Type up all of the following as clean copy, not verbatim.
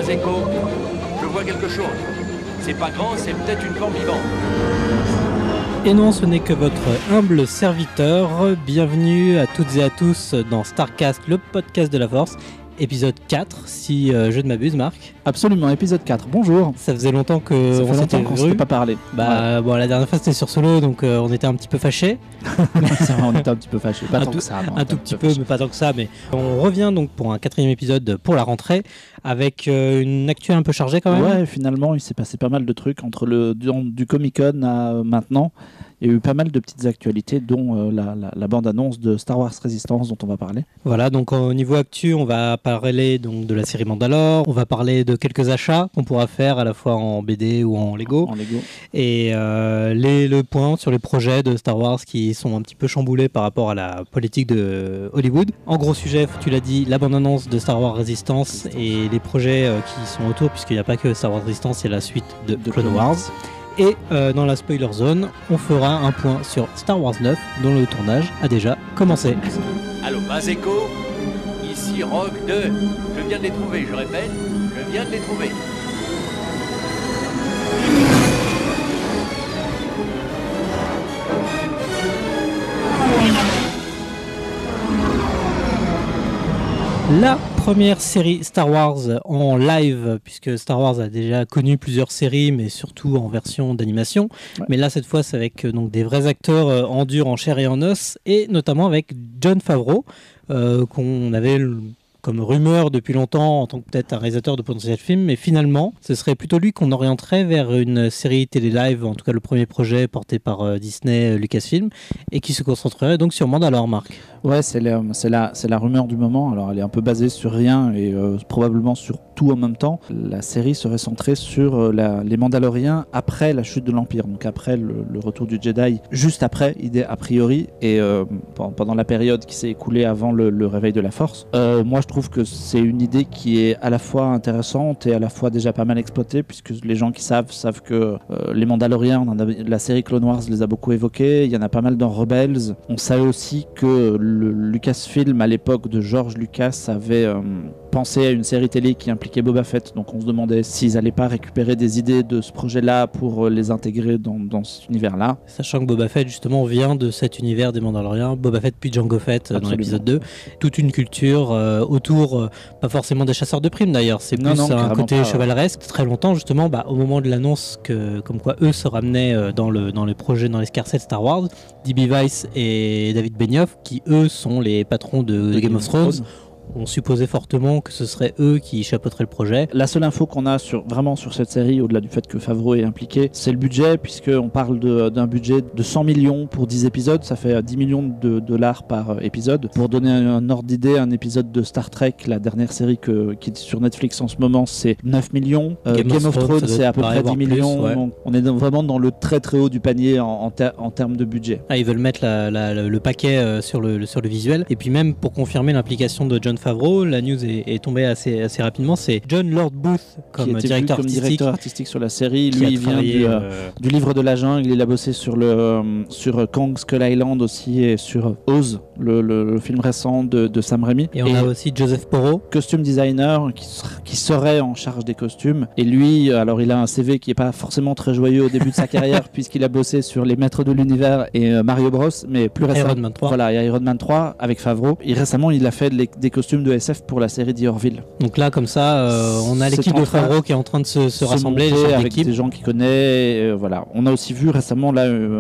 Echo. Je vois quelque chose. C'est pas grand, c'est peut-être une forme vivante. Et non, ce n'est que votre humble serviteur. Bienvenue à toutes et à tous dans Starcast, le podcast de la Force, épisode 4, si je ne m'abuse, Marc. Absolument, épisode 4, bonjour. Ça faisait longtemps Ça fait longtemps qu'on ne s'était pas parlé. Bah, bon, la dernière fois c'était sur Solo, donc on était un petit peu fâchés. C'est vrai, on était un petit peu fâchés, pas tant que ça. Un tout petit peu, mais pas tant que ça. Mais on revient donc pour un 4e épisode pour la rentrée, avec une actu un peu chargée quand même. Ouais, finalement, il s'est passé pas mal de trucs entre du Comic-Con à maintenant. Il y a eu pas mal de petites actualités, dont la bande-annonce de Star Wars Resistance dont on va parler. Voilà, donc au niveau actu, on va parler donc de la série Mandalore, on va parler de quelques achats qu'on pourra faire à la fois en BD ou en Lego. Et le point sur les projets de Star Wars qui sont un petit peu chamboulés par rapport à la politique de Hollywood. En gros sujet, tu l'as dit, la bande-annonce de Star Wars Resistance et les projets qui sont autour, puisqu'il n'y a pas que Star Wars Resistance, il y a la suite de Clone Wars. Et dans la spoiler zone, on fera un point sur Star Wars 9, dont le tournage a déjà commencé. Allô, base Echo. Ici Rogue 2. Je viens de les trouver, je répète, je viens de les trouver. La première série Star Wars en live, puisque Star Wars a déjà connu plusieurs séries, mais surtout en version d'animation. Ouais. Mais là, cette fois, c'est avec donc des vrais acteurs en dur, en chair et en os, et notamment avec Jon Favreau, qu'on avait comme rumeur depuis longtemps en tant que peut-être un réalisateur de potentiels films, mais finalement, ce serait plutôt lui qu'on orienterait vers une série télé-live, en tout cas le premier projet porté par Disney, Lucasfilm, et qui se concentrerait donc sur Mandalore, Marc. Ouais, c'est la rumeur du moment. Alors, elle est un peu basée sur rien et probablement sur tout en même temps. La série serait centrée sur les Mandaloriens après la chute de l'Empire, donc après le retour du Jedi, juste après, a priori, et pendant la période qui s'est écoulée avant le réveil de la Force. Moi, je trouve que c'est une idée qui est à la fois intéressante et à la fois déjà pas mal exploitée, puisque les gens qui savent que les Mandaloriens, la série Clone Wars les a beaucoup évoqués, il y en a pas mal dans Rebels. On savait aussi que le Lucasfilm à l'époque de George Lucas avait pensé à une série télé qui impliquait Boba Fett, donc on se demandait s'ils n'allaient pas récupérer des idées de ce projet-là pour les intégrer dans cet univers-là. Sachant que Boba Fett justement vient de cet univers des Mandaloriens, Boba Fett puis Jango Fett dans l'épisode 2, toute une culture autour, pas forcément des chasseurs de primes d'ailleurs, c'est plus un côté chevaleresque. Très longtemps justement, au moment de l'annonce que comme quoi eux se ramenaient dans les projets, dans l'escarcelle Star Wars, D.B. Weiss et David Benioff, qui eux sont les patrons de Game of Thrones, on supposait fortement que ce serait eux qui chapeauteraient le projet. La seule info qu'on a vraiment sur cette série, au-delà du fait que Favreau est impliqué, c'est le budget, puisqu'on parle d'un budget de 100 millions pour 10 épisodes, ça fait 10 millions de dollars par épisode. Pour donner un ordre d'idée, un épisode de Star Trek, la dernière série qui est sur Netflix en ce moment, c'est 9 millions. Game of Thrones, c'est à peu près 10 millions. Ouais. On est vraiment dans le très très haut du panier en termes de budget. Ils veulent mettre le paquet sur le visuel. Et puis même pour confirmer l'implication de Jon Favreau, la news est tombée assez rapidement. C'est John Lord Booth comme directeur artistique sur la série. Lui, il vient du livre de la jungle. Il a bossé sur Kong Skull Island aussi et sur Oz, le film récent de Sam Raimi. Et on a aussi Joseph Porro, costume designer, qui serait en charge des costumes. Et lui, alors il a un CV qui est pas forcément très joyeux au début de sa carrière puisqu'il a bossé sur Les Maîtres de l'Univers et Mario Bros, mais plus récemment Iron Man 3. Voilà, et Iron Man 3 avec Favreau. Et récemment, il a fait des costumes de SF pour la série d'Orville. Donc là, comme ça, on a l'équipe de Favreau qui est en train de se rassembler avec des gens qu'il connaît. Voilà. On a aussi vu récemment,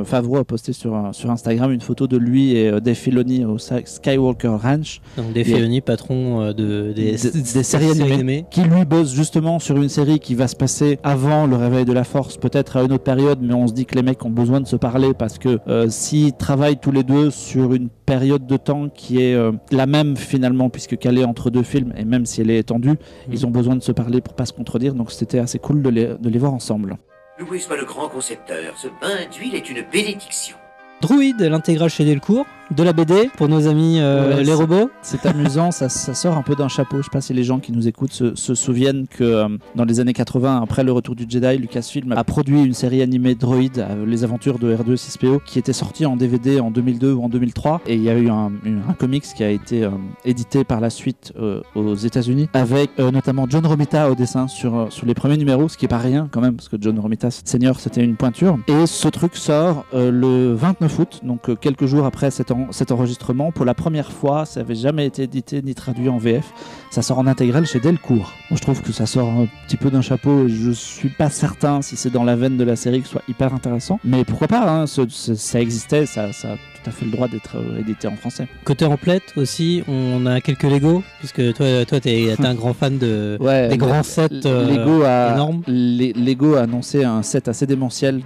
Favreau a posté sur Instagram une photo de lui et Dave Filoni au Skywalker Ranch. Donc Dave Filoni, patron des séries animées, qui lui bosse justement sur une série qui va se passer avant le réveil de la Force, peut-être à une autre période, mais on se dit que les mecs ont besoin de se parler parce que s'ils travaillent tous les deux sur une période de temps qui est la même finalement, puisque calée entre deux films, et même si elle est étendue, ils ont besoin de se parler pour pas se contredire, donc c'était assez cool de les voir ensemble. Louis soit le grand concepteur, ce bain d'huile est une bénédiction. Droid, l'intégral chez Delcourt, de la BD pour nos amis les robots. C'est amusant, ça sort un peu d'un chapeau. Je sais pas si les gens qui nous écoutent se souviennent que dans les années 80, après le retour du Jedi, Lucasfilm a produit une série animée Droid, les aventures de R2-C3PO, qui était sortie en DVD en 2002 ou en 2003. Et il y a eu un comics qui a été édité par la suite aux États-Unis, avec notamment John Romita au dessin sur les premiers numéros, ce qui est pas rien quand même, parce que John Romita Senior c'était une pointure. Et ce truc sort le 29 août, donc quelques jours après cet enregistrement. Pour la première fois, ça n'avait jamais été édité ni traduit en VF. Ça sort en intégrale chez Delcourt. Moi, je trouve que ça sort un petit peu d'un chapeau. Je suis pas certain si c'est dans la veine de la série que ce soit hyper intéressant. Mais pourquoi pas, hein, ça existait, ça a tout à fait le droit d'être édité en français. Côté emplette aussi, on a quelques Lego, puisque toi t'es un grand fan des grands sets énormes. Lego a annoncé un set assez démentiel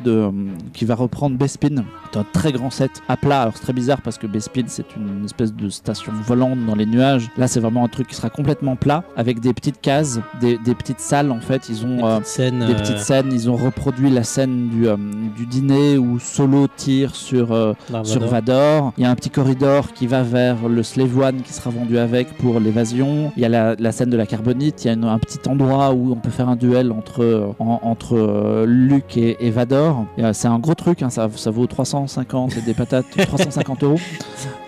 qui va reprendre Bespin. C'est un très grand set à plat. Alors c'est très bizarre parce que Bespin c'est une espèce de station volante dans les nuages. Là c'est vraiment un truc qui sera complètement plat avec des petites cases, des petites salles en fait. Ils ont des petites scènes. Ils ont reproduit la scène du dîner où Solo tire sur Vador. Il y a un petit corridor qui va vers le Slave One qui sera vendu avec pour l'évasion. Il y a la scène de la carbonite. Il y a un petit endroit où on peut faire un duel entre Luke et Vador. C'est un gros truc, hein, ça vaut 350 et des patates, 350 €.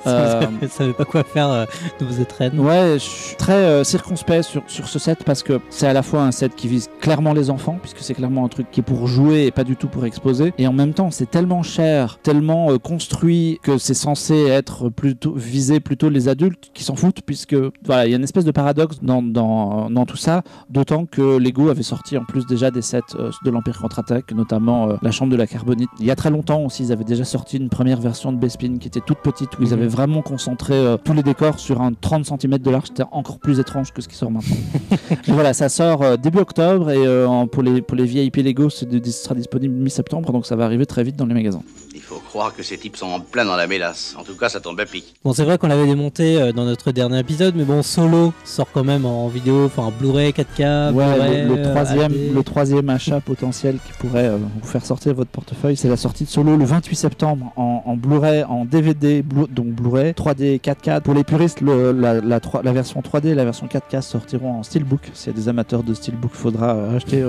Je savais pas quoi faire de vos étrennes. Ouais, je suis très circonspect sur ce set parce que c'est à la fois un set qui vise clairement les enfants, puisque c'est clairement un truc qui est pour jouer et pas du tout pour exposer. Et en même temps, c'est tellement cher, tellement construit que c'est censé être viser plutôt les adultes qui s'en foutent, puisque voilà, il y a une espèce de paradoxe dans tout ça, d'autant que Lego avait sorti en plus déjà des sets de l'Empire contre-attaque, notamment la chambre de la carbonite. Il y a très longtemps aussi, ils avaient déjà sorti une première version de Bespin qui était toute petite, où ils avaient vraiment concentré tous les décors sur un 30 cm de large. C'était encore plus étrange que ce qui sort maintenant. Mais voilà, ça sort début octobre et pour les VIP Lego, ce sera disponible mi-septembre, donc ça va arriver très vite dans les magasins. Il faut croire que ces types sont en plein dans la mélasse. En tout cas, ça tombe à pic. Bon, c'est vrai qu'on l'avait démonté dans notre dernier épisode, mais bon, Solo sort quand même en vidéo, enfin Blu-ray, 4K, ouais, Blu-ray, le troisième achat potentiel qui pourrait vous faire sortir votre portefeuille, c'est la sortie de Solo le 28 septembre en Blu-ray, en DVD, donc Blu-ray, 3D, 4K. Pour les puristes, la version 3D et la version 4K sortiront en Steelbook. S'il y a des amateurs de Steelbook, il faudra acheter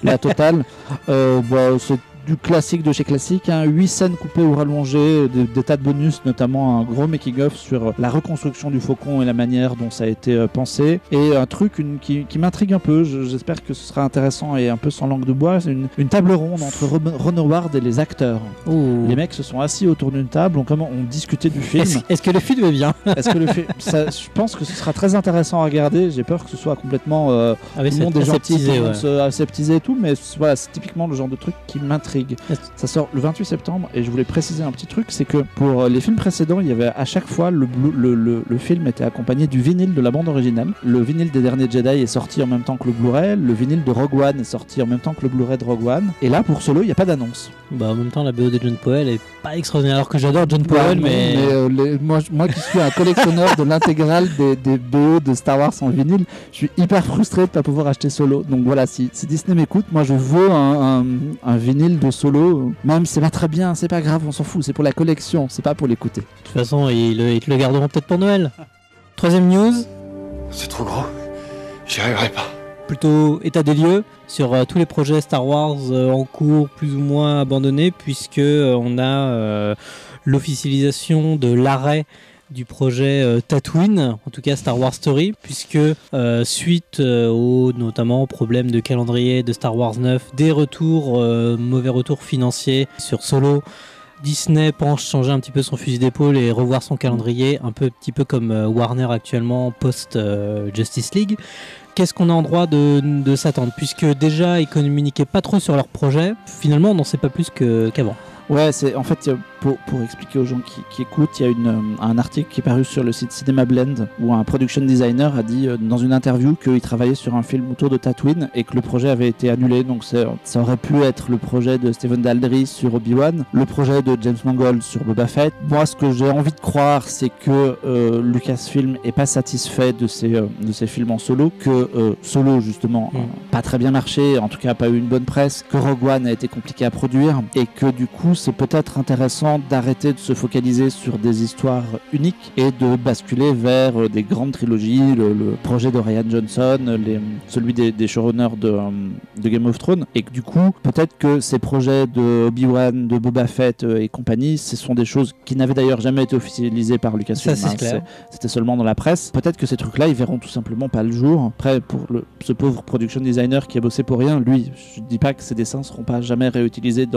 la totale. C'est du classique de chez classique, 8 scènes coupées ou rallongées, des tas de bonus, notamment un gros making-of sur la reconstruction du Faucon et la manière dont ça a été pensé, et un truc qui m'intrigue un peu, j'espère que ce sera intéressant et un peu sans langue de bois, c'est une table ronde entre Ron Howard et les acteurs. Ouh. Les mecs se sont assis autour d'une table, ont discuté du film. Est-ce que le film est bien? Je pense que ce sera très intéressant à regarder, j'ai peur que ce soit complètement tout le monde est gentil, tout le monde se aseptisé et tout, mais voilà, c'est typiquement le genre de truc qui m'intrigue. Ça sort le 28 septembre et je voulais préciser un petit truc, c'est que pour les films précédents, il y avait à chaque fois le film était accompagné du vinyle de la bande originale. Le vinyle des Derniers Jedi est sorti en même temps que le Blu-ray, le vinyle de Rogue One est sorti en même temps que le Blu-ray de Rogue One, et là pour Solo il n'y a pas d'annonce. Bah en même temps la BO de John Powell est pas extraordinaire, alors que j'adore John Powell, moi qui suis un collectionneur de l'intégrale des BO de Star Wars en vinyle, je suis hyper frustré de ne pas pouvoir acheter Solo. Donc voilà, si Disney m'écoute, moi je veux un vinyle de Solo, même c'est pas très bien, c'est pas grave, on s'en fout, c'est pour la collection, c'est pas pour l'écouter. De toute façon, ils te le garderont peut-être pour Noël. Troisième news. C'est trop gros, j'y arriverai pas. Plutôt état des lieux sur tous les projets Star Wars en cours, plus ou moins abandonnés, puisque on a l'officialisation de l'arrêt du projet Tatooine, en tout cas Star Wars Story, puisque suite aux notamment problèmes de calendrier de Star Wars 9, des mauvais retours financiers sur Solo, Disney pense changer un petit peu son fusil d'épaule et revoir son calendrier, un petit peu comme Warner actuellement post Justice League. Qu'est-ce qu'on a en droit de s'attendre, puisque déjà ils communiquaient pas trop sur leur projet, finalement on n'en sait pas plus qu'avant. Ouais, c'est en fait pour expliquer aux gens qui écoutent, il y a un article qui est paru sur le site Cinema Blend où un production designer a dit dans une interview qu'il travaillait sur un film autour de Tatooine et que le projet avait été annulé. Donc ça aurait pu être le projet de Stephen Daldry sur Obi-Wan, le projet de James Mangold sur Boba Fett. Moi, ce que j'ai envie de croire, c'est que Lucasfilm est pas satisfait de ces films en solo, que Solo justement pas très bien marché, en tout cas pas eu une bonne presse, que Rogue One a été compliqué à produire et que du coup c'est peut-être intéressant temps d'arrêter de se focaliser sur des histoires uniques et de basculer vers des grandes trilogies, le projet de Rian Johnson, celui des showrunners de Game of Thrones, et que du coup, peut-être que ces projets de Obi-Wan, de Boba Fett et compagnie, ce sont des choses qui n'avaient d'ailleurs jamais été officialisées par Lucasfilm. Ça, c'est clair. C'était seulement dans la presse. Peut-être que ces trucs-là, ils verront tout simplement pas le jour. Après, pour ce pauvre production designer qui a bossé pour rien, lui, je dis pas que ses dessins seront pas jamais réutilisés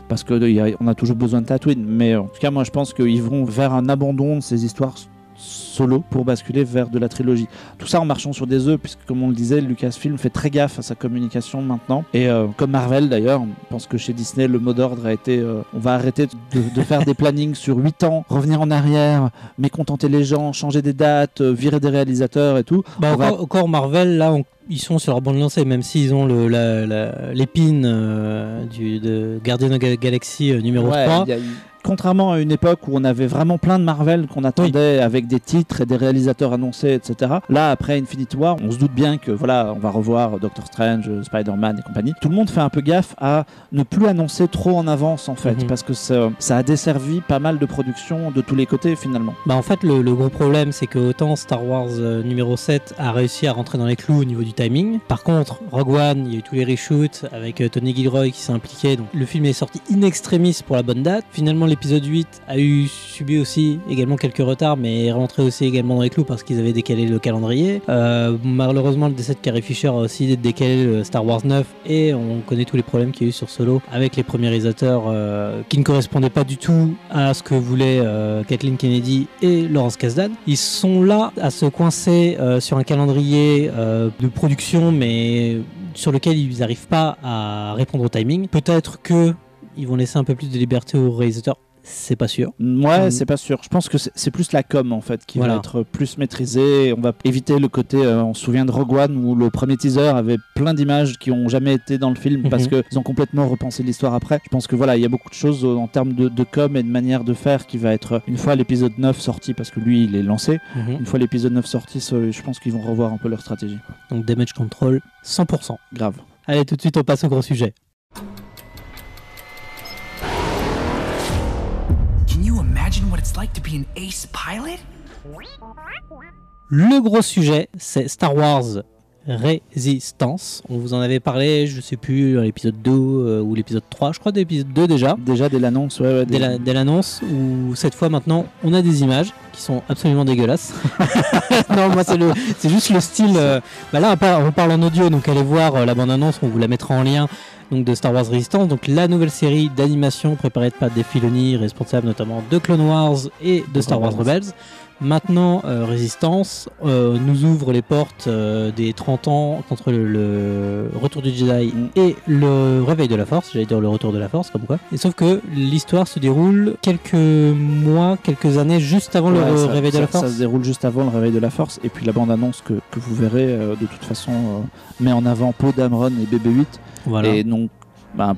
parce que on a toujours besoin de Tatooine. Mais en tout cas, moi, je pense qu'ils vont vers un abandon de ces histoires solo pour basculer vers de la trilogie. Tout ça en marchant sur des œufs, puisque comme on le disait, Lucasfilm fait très gaffe à sa communication maintenant. Et comme Marvel d'ailleurs, je pense que chez Disney, le mot d'ordre a été on va arrêter de faire des plannings sur 8 ans, revenir en arrière, mécontenter les gens, changer des dates, virer des réalisateurs et tout. Encore Marvel, là, ils sont sur leur bande lancée, même s'ils ont l'épine de Guardian of the Galaxy numéro 3. Contrairement à une époque où on avait vraiment plein de Marvel qu'on attendait avec des titres et des réalisateurs annoncés, etc. Là, après Infinity War, on se doute bien que voilà, on va revoir Doctor Strange, Spider-Man et compagnie. Tout le monde fait un peu gaffe à ne plus annoncer trop en avance en fait, parce que ça a desservi pas mal de productions de tous les côtés finalement. En fait, le gros problème, c'est que autant Star Wars numéro 7 a réussi à rentrer dans les clous au niveau du timing. Par contre, Rogue One, il y a eu tous les reshoots avec Tony Gilroy qui s'est impliqué. Donc le film est sorti in extremis pour la bonne date. Finalement, l'épisode 8 a subi aussi également quelques retards, mais est rentré aussi également dans les clous parce qu'ils avaient décalé le calendrier. Malheureusement, le décès de Carrie Fisher a aussi décalé le Star Wars 9 et on connaît tous les problèmes qu'il y a eu sur Solo avec les premiers réalisateurs qui ne correspondaient pas du tout à ce que voulaient Kathleen Kennedy et Lawrence Kasdan. Ils sont là à se coincer sur un calendrier de production, mais sur lequel ils n'arrivent pas à répondre au timing. Peut-être que ils vont laisser un peu plus de liberté aux réalisateurs. C'est pas sûr. Ouais, c'est pas sûr. Je pense que c'est plus la com en fait qui va être plus maîtrisée. On va éviter le côté, on se souvient de Rogue One où le premier teaser avait plein d'images qui ont jamais été dans le film parce qu'ils ont complètement repensé l'histoire après. Je pense que voilà, il y a beaucoup de choses en termes de com et de manière de faire qui va être, une fois l'épisode 9 sorti, parce que lui il est lancé, une fois l'épisode 9 sorti, je pense qu'ils vont revoir un peu leur stratégie. Donc Damage Control 100%. Grave. Allez, tout de suite on passe au gros sujet. What it's like to be an ace pilot? Le gros sujet, c'est Star Wars Résistance. On vous en avait parlé, je sais plus, dans l'épisode 2 ou l'épisode 3, je crois l'épisode 2 déjà. Déjà dès l'annonce, ouais. Dès l'annonce, où cette fois maintenant, on a des images qui sont absolument dégueulasses. Non, moi c'est juste le style. Là, on parle en audio, donc allez voir la bande-annonce, on vous la mettra en lien. Donc de Star Wars Resistance, donc la nouvelle série d'animation préparée par Dave Filoni, responsable notamment de Clone Wars et de Star Wars Rebels. Maintenant, Résistance nous ouvre les portes des 30 ans entre le retour du Jedi et le réveil de la Force, j'allais dire le retour de la Force, comme quoi. Et sauf que l'histoire se déroule quelques mois, quelques années juste avant le réveil de la Force. Ça se déroule juste avant le réveil de la Force, et puis la bande-annonce que vous verrez de toute façon met en avant Poe Dameron et BB-8. Voilà. Et donc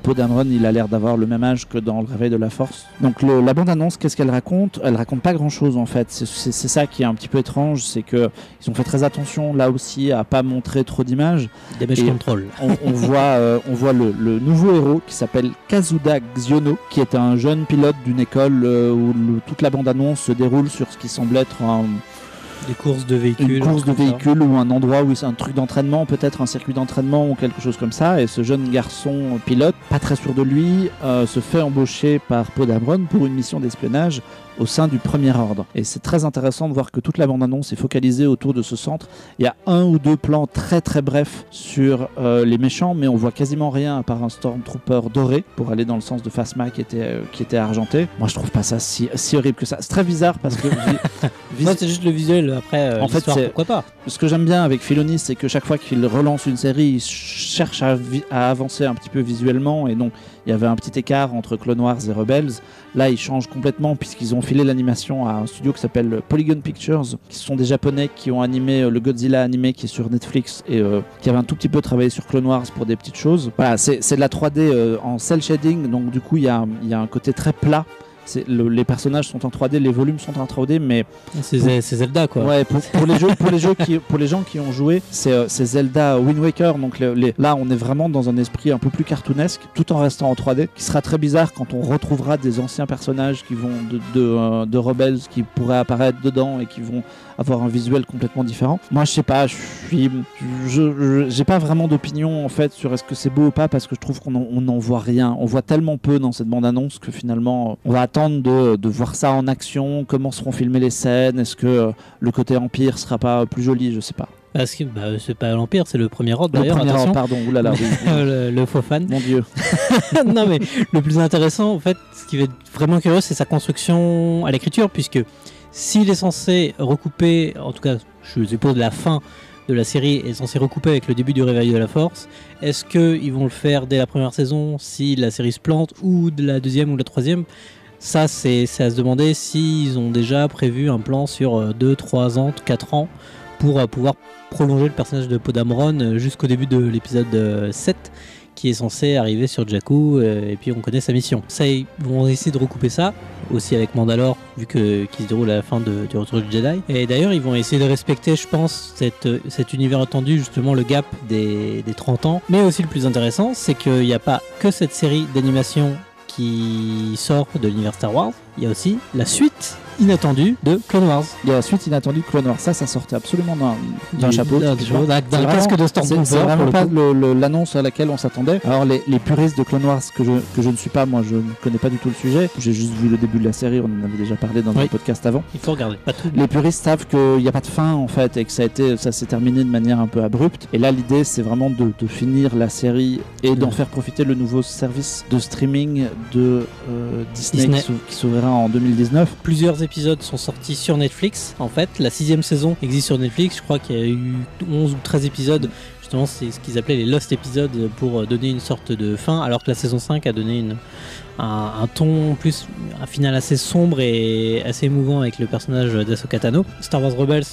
Poe Dameron, il a l'air d'avoir le même âge que dans le réveil de la Force. Donc la bande-annonce, qu'est-ce qu'elle raconte ? Elle raconte pas grand-chose en fait. C'est ça qui est un petit peu étrange, c'est que ils ont fait très attention là aussi à pas montrer trop d'images. Damage Control. On voit le nouveau héros qui s'appelle Kazuda Xiono, qui est un jeune pilote d'une école où toute la bande-annonce se déroule sur ce qui semble être des courses de véhicules. Une course de véhicules ou un endroit où c'est un truc d'entraînement, peut-être un circuit d'entraînement ou quelque chose comme ça. Et ce jeune garçon pilote, pas très sûr de lui, se fait embaucher par Poe Dameron pour une mission d'espionnage au sein du Premier Ordre. Et c'est très intéressant de voir que toute la bande-annonce est focalisée autour de ce centre. Il y a un ou deux plans très très brefs sur les méchants, mais on voit quasiment rien à part un Stormtrooper doré pour aller dans le sens de Phasma qui était argenté. Moi je trouve pas ça si horrible que ça. C'est très bizarre parce que moi c'est juste le visuel, après en fait, pourquoi pas. Ce que j'aime bien avec Filoni, c'est que chaque fois qu'il relance une série, il cherche à avancer un petit peu visuellement, et donc il y avait un petit écart entre Clone Wars et Rebels. Là, ils changent complètement puisqu'ils ont filé l'animation à un studio qui s'appelle Polygon Pictures, qui sont des Japonais qui ont animé le Godzilla animé qui est sur Netflix et qui avaient un tout petit peu travaillé sur Clone Wars pour des petites choses. Voilà, c'est de la 3D en cel shading, donc du coup il y a un côté très plat les personnages sont en 3D, les volumes sont en 3D, mais c'est Zelda quoi. Ouais, pour les gens qui ont joué, c'est Zelda Wind Waker, donc là on est vraiment dans un esprit un peu plus cartoonesque, tout en restant en 3D, qui sera très bizarre quand on retrouvera des anciens personnages qui vont de Rebels qui pourraient apparaître dedans et qui vont avoir un visuel complètement différent. Moi je sais pas, j'ai pas vraiment d'opinion en fait sur est-ce que c'est beau ou pas, parce que je trouve qu'on n'en voit rien, on voit tellement peu dans cette bande-annonce que finalement on va attendre de voir ça en action, comment seront filmées les scènes, est-ce que le côté Empire sera pas plus joli, je sais pas. Parce que c'est pas l'Empire, c'est le premier ordre d'ailleurs. Le premier ordre, pardon, oulala. Oui. le faux fan. Mon Dieu. Non mais le plus intéressant en fait, ce qui va être vraiment curieux, c'est sa construction à l'écriture, puisque s'il est censé recouper, en tout cas je suppose la fin de la série est censée recouper avec le début du réveil de la Force, est-ce qu'ils vont le faire dès la première saison si la série se plante, ou de la deuxième ou la troisième? Ça c'est à se demander s'ils ont déjà prévu un plan sur 2, 3 ans, 4 ans pour pouvoir prolonger le personnage de Poe Dameron jusqu'au début de l'épisode 7 qui est censé arriver sur Jakku, et puis on connaît sa mission. Ça, ils vont essayer de recouper ça, aussi avec Mandalore, vu qu'il se déroule à la fin du Retour du Jedi. Et d'ailleurs, ils vont essayer de respecter, je pense, cet univers étendu, justement le gap des 30 ans. Mais aussi le plus intéressant, c'est qu'il n'y a pas que cette série d'animation qui sort de l'univers Star Wars, il y a aussi la suite inattendue de Clone Wars. Il y a la suite inattendue de Clone Wars, ça sortait absolument d'un chapeau. D'un casque de Stormtrooper. C'est vraiment pas l'annonce à laquelle on s'attendait. Alors les puristes de Clone Wars que je ne suis pas, moi je ne connais pas du tout le sujet. J'ai juste vu le début de la série, on en avait déjà parlé dans un podcast avant. Il faut regarder, pas tout. Les puristes savent qu'il n'y a pas de fin en fait, et que ça s'est terminé de manière un peu abrupte. Et là l'idée c'est vraiment de finir la série et d'en faire profiter le nouveau service de streaming de Disney. Qui s'ouvrira en 2019. Plusieurs épisodes sont sortis sur Netflix. En fait, la 6e saison existe sur Netflix. Je crois qu'il y a eu 11 ou 13 épisodes. Justement, c'est ce qu'ils appelaient les Lost épisodes pour donner une sorte de fin, alors que la saison 5 a donné un ton plus, un final assez sombre et assez émouvant avec le personnage d'Ahsoka Tano. Star Wars Rebels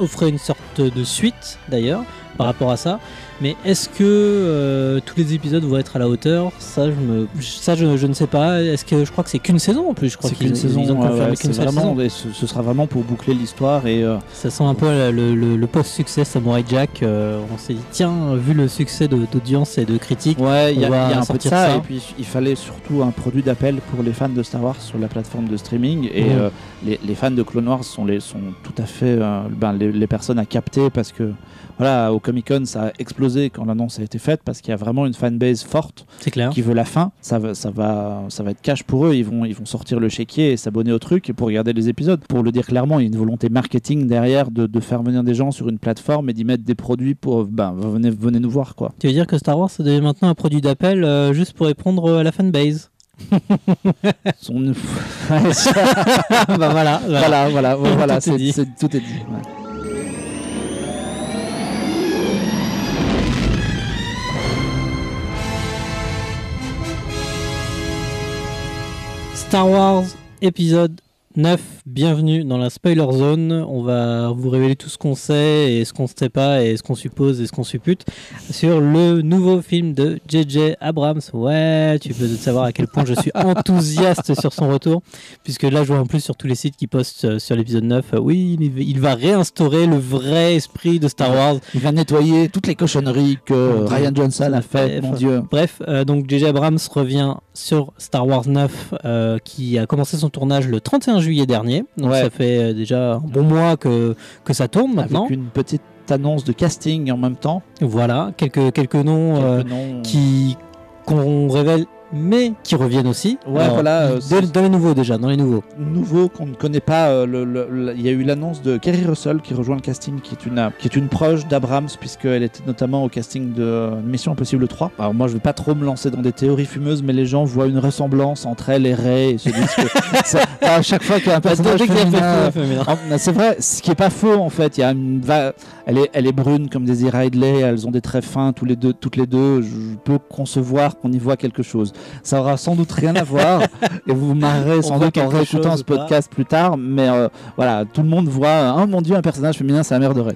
offrait une sorte de suite d'ailleurs par rapport à ça. Mais est-ce que tous les épisodes vont être à la hauteur? Ça, je ne sais pas. Est-ce que je crois que c'est qu'une saison en plus? Je crois c'est qu'une saison. Ils ont confirmé qu'une seule saison. Ce sera vraiment pour boucler l'histoire et. Ça sent un peu le post-succès Samurai Jack. On s'est dit tiens, vu le succès d'audience et de critiques, ouais, il y a un peu de ça. Et puis il fallait surtout un produit d'appel pour les fans de Star Wars sur la plateforme de streaming. Et les fans de Clone Wars sont tout à fait les personnes à capter, parce que voilà, au Comic-Con ça a explosé quand l'annonce a été faite, parce qu'il y a vraiment une fanbase forte qui veut la fin. Ça va être cash pour eux. Ils vont sortir le chéquier et s'abonner au truc pour regarder les épisodes. Pour le dire clairement, il y a une volonté marketing derrière de faire venir des gens sur une plateforme et d'y mettre des produits pour venez nous voir quoi. Tu veux dire que Star Wars ça devient maintenant un produit d'appel juste pour répondre à la fanbase? Voilà, tout est dit. Ouais. Star Wars épisode 9, bienvenue dans la spoiler zone. On va vous révéler tout ce qu'on sait et ce qu'on ne sait pas et ce qu'on suppose et ce qu'on suppute sur le nouveau film de J.J. Abrams. Ouais, tu peux savoir à quel point je suis enthousiaste sur son retour, puisque là je vois en plus sur tous les sites qui postent sur l'épisode 9, oui, il va réinstaurer le vrai esprit de Star Wars. Il va nettoyer toutes les cochonneries que Rian Johnson a fait, mon Dieu. Bref, donc J.J. Abrams revient sur Star Wars 9 qui a commencé son tournage le 31 juillet dernier, donc ça fait déjà un bon mois que ça tourne maintenant. Avec une petite annonce de casting en même temps. Voilà, quelques noms qu'on révèle, mais qui reviennent aussi. Ouais, alors, voilà. Dans les nouveaux déjà, dans les nouveaux. Nouveaux qu'on ne connaît pas. Il y a eu l'annonce de Kerry Russell qui rejoint le casting, qui est une proche d'Abrams, puisqu'elle était notamment au casting de Mission Impossible 3. Alors moi, je ne vais pas trop me lancer dans des théories fumeuses, mais les gens voient une ressemblance entre elle et Rey et se disent que à chaque fois qu'il y a un personnage féminin, c'est vrai, ce qui est pas faux en fait. Il y a elle est brune comme Daisy Ridley, elles ont des traits fins toutes les deux. Je peux concevoir qu'on y voit quelque chose. Ça aura sans doute rien à voir et vous vous marrerez sans doute en réécoutant ce podcast plus tard. Mais voilà, tout le monde voit, oh mon Dieu, un personnage féminin, c'est la mère de Rey.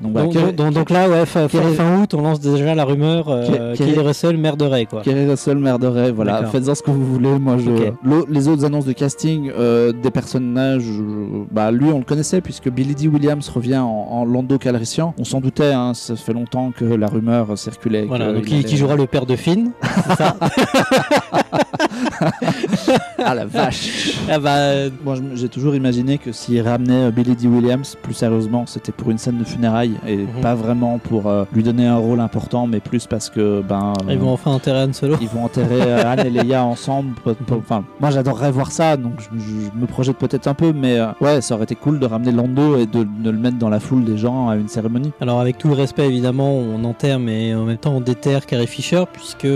Donc là, ouais, fin août, on lance déjà la rumeur Keri Russell, mère de Rey, quoi. Keri Russell, mère de Rey, voilà. Faites-en ce que vous voulez. Moi, les autres annonces de casting des personnages, lui, on le connaissait puisque Billy Dee Williams revient en Lando Calrissian. On s'en doutait, hein, ça fait longtemps que la rumeur circulait. Voilà, donc qui jouera le père de Finn, c'est ça. Ah la vache. Moi, j'ai toujours imaginé que s'il ramenait Billy Dee Williams, plus sérieusement, c'était pour une scène de funérailles et pas vraiment pour lui donner un rôle important, mais plus parce que ils vont enfin enterrer Han Solo. Ils vont enterrer Han et Leia ensemble. Enfin, moi j'adorerais voir ça, donc je me projette peut-être un peu, mais ouais, ça aurait été cool de ramener Lando et de le mettre dans la foule des gens à une cérémonie. Alors avec tout le respect évidemment, on enterre, mais en même temps on déterre Carrie Fisher puisque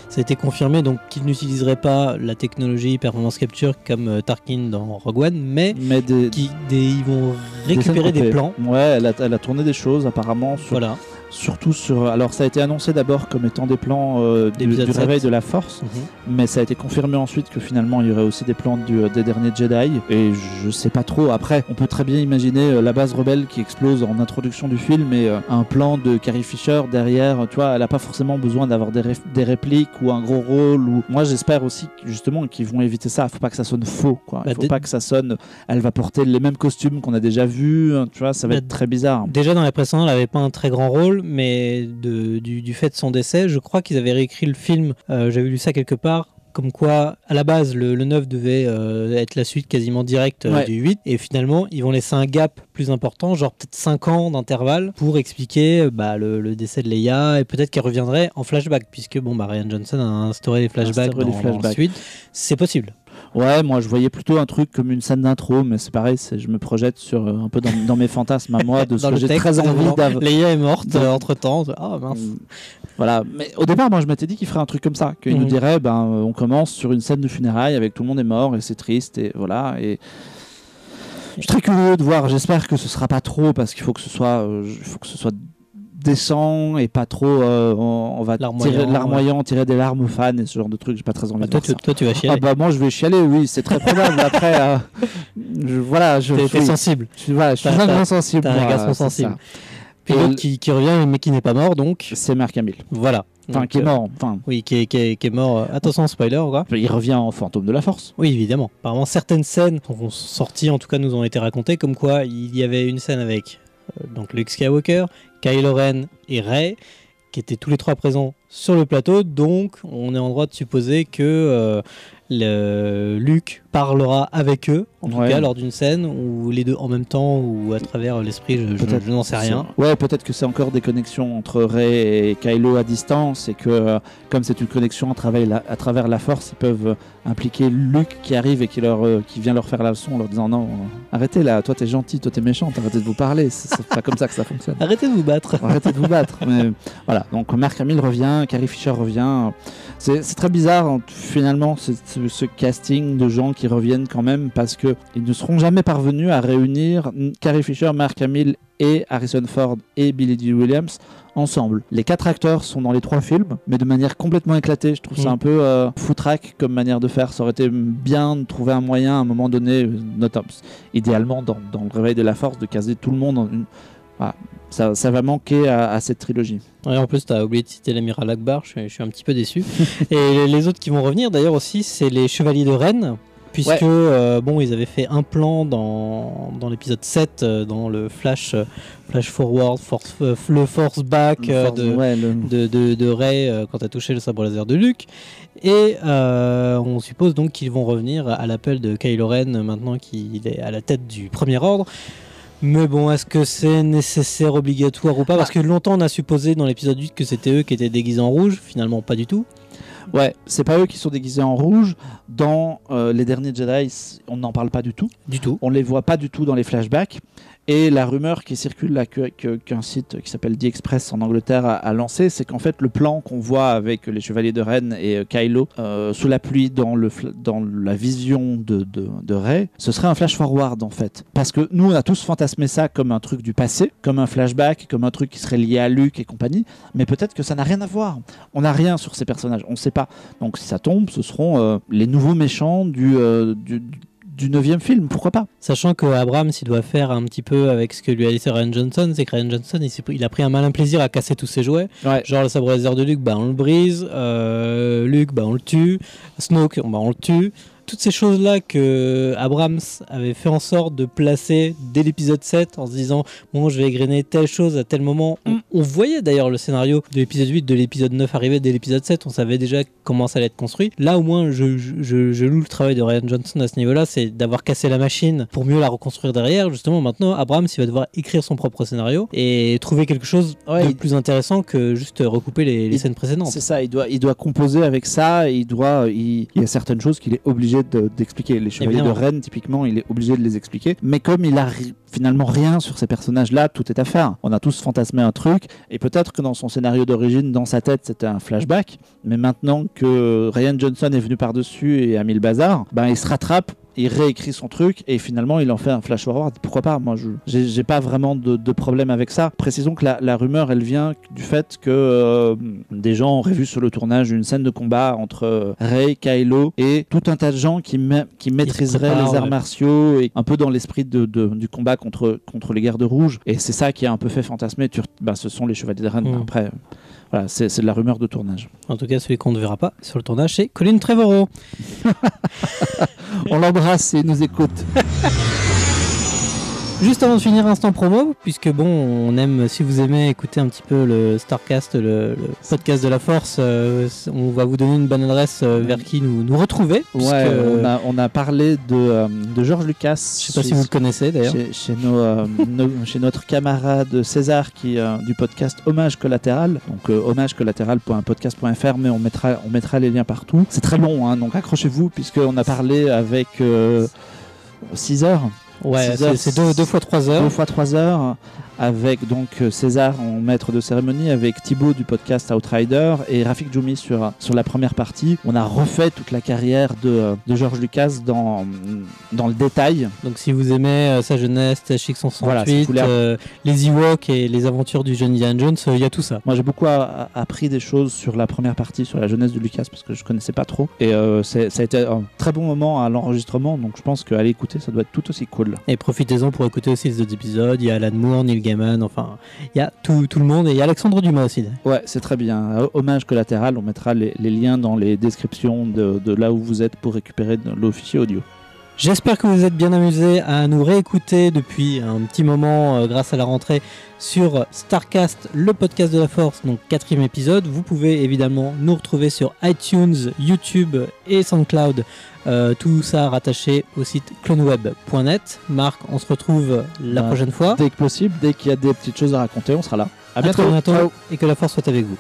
ça a été confirmé donc qu'il n'utiliserait pas la technologie performance capture comme Tarkin dans Rogue One, mais ils vont récupérer des plans. Ouais, elle a tourné des choses apparemment. Voilà. Surtout alors ça a été annoncé d'abord comme étant des plans du réveil de la Force, mais ça a été confirmé ensuite que finalement il y aurait aussi des plans des derniers Jedi, et je sais pas trop. Après, on peut très bien imaginer la base rebelle qui explose en introduction du film et un plan de Carrie Fisher derrière, tu vois, elle a pas forcément besoin d'avoir des répliques ou un gros rôle. Moi j'espère aussi justement qu'ils vont éviter ça, faut pas que ça sonne faux, quoi. Il faut pas que ça sonne, elle va porter les mêmes costumes qu'on a déjà vus, tu vois, ça va être très bizarre. Déjà dans les précédents elle avait pas un très grand rôle, mais du fait de son décès, je crois qu'ils avaient réécrit le film, j'avais lu ça quelque part, comme quoi à la base le 9 devait être la suite quasiment directe du 8, et finalement ils vont laisser un gap plus important, genre peut-être 5 ans d'intervalle pour expliquer le décès de Leia, et peut-être qu'elle reviendrait en flashback, puisque Rian Johnson a instauré les flashbacks dans la suite. C'est possible. Ouais, moi je voyais plutôt un truc comme une scène d'intro, mais c'est pareil, je me projette sur un peu dans mes fantasmes à moi de ce que j'ai très envie d'avoir. Leia est morte entre temps. Ah mince. Voilà, mais au départ, moi je m'étais dit qu'il ferait un truc comme ça, qu'il nous dirait, on commence sur une scène de funérailles avec tout le monde est mort et c'est triste et voilà. Et je suis très curieux de voir. J'espère que ce sera pas trop parce qu'il faut que ce soit décent et pas trop on va tirer des larmes aux fans et ce genre de trucs. J'ai pas très envie de voir ça. Toi tu vas chialer. Moi je vais chialer, oui, c'est très probable. Après t'es sensible. Je suis vraiment sensible. T'as un garçon sensible. Puis l'autre qui revient mais qui n'est pas mort, donc c'est Mark Hamill. Voilà. Enfin, qui est mort. Oui, qui est mort. Attention, spoiler, quoi. Il revient en fantôme de la Force. Oui, évidemment. Apparemment, certaines scènes sont sorties, en tout cas, nous ont été racontées, comme quoi il y avait une scène avec donc Luke Skywalker, Kylo Ren et Rey, qui étaient tous les trois présents sur le plateau. Donc, on est en droit de supposer que Luke parlera avec eux, en tout cas lors d'une scène, ou les deux en même temps, ou à travers l'esprit, je n'en sais rien. Ouais, peut-être que c'est encore des connexions entre Rey et Kylo à distance, et que comme c'est une connexion à travers la Force, ils peuvent impliquer Luke qui arrive et qui vient leur faire la leçon en leur disant non, arrêtez là, toi t'es gentil, toi t'es méchant, arrêtez de vous parler, c'est pas comme ça que ça fonctionne. Arrêtez de vous battre. Mais voilà, donc Mark Hamill revient, Carrie Fisher revient. C'est très bizarre finalement ce casting de gens qui reviennent quand même, parce que ils ne seront jamais parvenus à réunir Carrie Fisher, Mark Hamill et Harrison Ford et Billy Dee Williams ensemble. Les 4 acteurs sont dans les 3 films, mais de manière complètement éclatée. Je trouve ça un peu foutraque comme manière de faire. Ça aurait été bien de trouver un moyen à un moment donné, idéalement dans le réveil de la Force, de caser tout le monde en une... Voilà. Ça va manquer à cette trilogie. Ouais, en plus, tu as oublié de citer l'amiral Akbar, je suis un petit peu déçu. Et les autres qui vont revenir, d'ailleurs aussi, c'est les Chevaliers de Rennes, puisque ils avaient fait un plan dans l'épisode 7, dans le flash forward, le force back de Rey quand elle touché le sabre laser de Luke. Et on suppose donc qu'ils vont revenir à l'appel de Kylo Ren maintenant qu'il est à la tête du Premier Ordre. Mais bon, est-ce que c'est nécessaire, obligatoire ou pas ? Parce que longtemps on a supposé dans l'épisode 8 que c'était eux qui étaient déguisés en rouge, finalement pas du tout. Ouais, c'est pas eux qui sont déguisés en rouge. Dans les derniers Jedi, on n'en parle pas du tout. Du tout. On les voit pas du tout dans les flashbacks. Et la rumeur qui circule là, qu'un site qui s'appelle The Express en Angleterre a lancé, c'est qu'en fait le plan qu'on voit avec les Chevaliers de Ren et Kylo sous la pluie dans la vision de Rey, ce serait un flash forward en fait. Parce que nous on a tous fantasmé ça comme un truc du passé, comme un flashback, comme un truc qui serait lié à Luke et compagnie, mais peut-être que ça n'a rien à voir. On n'a rien sur ces personnages, on ne sait pas. Donc si ça tombe, ce seront les nouveaux méchants du 9e film, pourquoi pas. Sachant que Abrams il doit faire un petit peu avec ce que lui a dit Rian Johnson, c'est que Rian Johnson il a pris un malin plaisir à casser tous ses jouets. Ouais. Genre le sabre laser de Luke, on le brise, Luke, on le tue, Snoke, on le tue. Toutes ces choses-là que Abrams avait fait en sorte de placer dès l'épisode 7 en se disant bon, je vais égrener telle chose à tel moment. On voyait d'ailleurs le scénario de l'épisode 8, de l'épisode 9 arriver dès l'épisode 7, on savait déjà comment ça allait être construit. Là au moins je loue le travail de Rian Johnson à ce niveau-là, c'est d'avoir cassé la machine pour mieux la reconstruire derrière. Justement maintenant Abrams il va devoir écrire son propre scénario et trouver quelque chose de plus intéressant que juste recouper les scènes précédentes. C'est ça, il doit composer avec ça, il y a certaines choses qu'il est obligé d'expliquer. Les Chevaliers de Ren, typiquement, il est obligé de les expliquer. Mais comme il a finalement rien sur ces personnages-là, tout est à faire. On a tous fantasmé un truc, et peut-être que dans son scénario d'origine, dans sa tête, c'était un flashback. Mais maintenant que Rian Johnson est venu par-dessus et a mis le bazar, il se rattrape, il réécrit son truc et finalement il en fait un flash forward. Pourquoi pas? Moi j'ai pas vraiment de problème avec ça. Précisons que la rumeur elle vient du fait que des gens auraient vu sur le tournage une scène de combat entre Rey, Kylo et tout un tas de gens qui maîtriseraient les arts martiaux et un peu dans l'esprit du combat contre les gardes rouges, et c'est ça qui a un peu fait fantasmer ce sont les Chevaliers de Ren. Après voilà, c'est de la rumeur de tournage. En tout cas, celui qu'on ne verra pas sur le tournage, c'est Colin Trevorrow. On l'embrasse et il nous écoute. Juste avant de finir, instant promo, puisque on aime, si vous aimez écouter un petit peu le Starcast, le podcast de la Force, on va vous donner une bonne adresse vers qui nous retrouver. Ouais, on a parlé de George Lucas. Je sais pas si vous le connaissez d'ailleurs. Chez notre camarade César du podcast Hommage Collatéral. Donc hommagecollatéral.podcast.fr, mais on mettra les liens partout. C'est très long, hein, donc accrochez-vous puisqu'on a parlé avec 6 heures. Ouais, c'est 2 fois 3 heures. 2 fois 3 heures avec donc César en maître de cérémonie, avec Thibaut du podcast Outrider et Rafik Djoumi sur la première partie. On a refait toute la carrière de George Lucas dans le détail. Donc si vous aimez sa jeunesse, THX-168, voilà, les Ewoks et les aventures du jeune Indiana Jones, il y a tout ça. Moi j'ai beaucoup appris des choses sur la première partie, sur la jeunesse de Lucas, parce que je connaissais pas trop. Et ça a été un très bon moment à l'enregistrement, donc je pense qu'aller écouter, ça doit être tout aussi cool. Et profitez-en pour écouter aussi les autres épisodes. Il y a Alan Moore, Neil Gaiman, enfin, il y a tout le monde, et il y a Alexandre Dumas aussi. Ouais, c'est très bien. Hommage Collatéral, on mettra les liens dans les descriptions de là où vous êtes pour récupérer le fichier audio. J'espère que vous vous êtes bien amusés à nous réécouter depuis un petit moment grâce à la rentrée sur Starcast, le podcast de la Force, donc 4e épisode. Vous pouvez évidemment nous retrouver sur iTunes, YouTube et SoundCloud. Tout ça rattaché au site cloneweb.net. Marc, on se retrouve la prochaine fois. Dès que possible, dès qu'il y a des petites choses à raconter, on sera là. À bientôt. Et que la Force soit avec vous.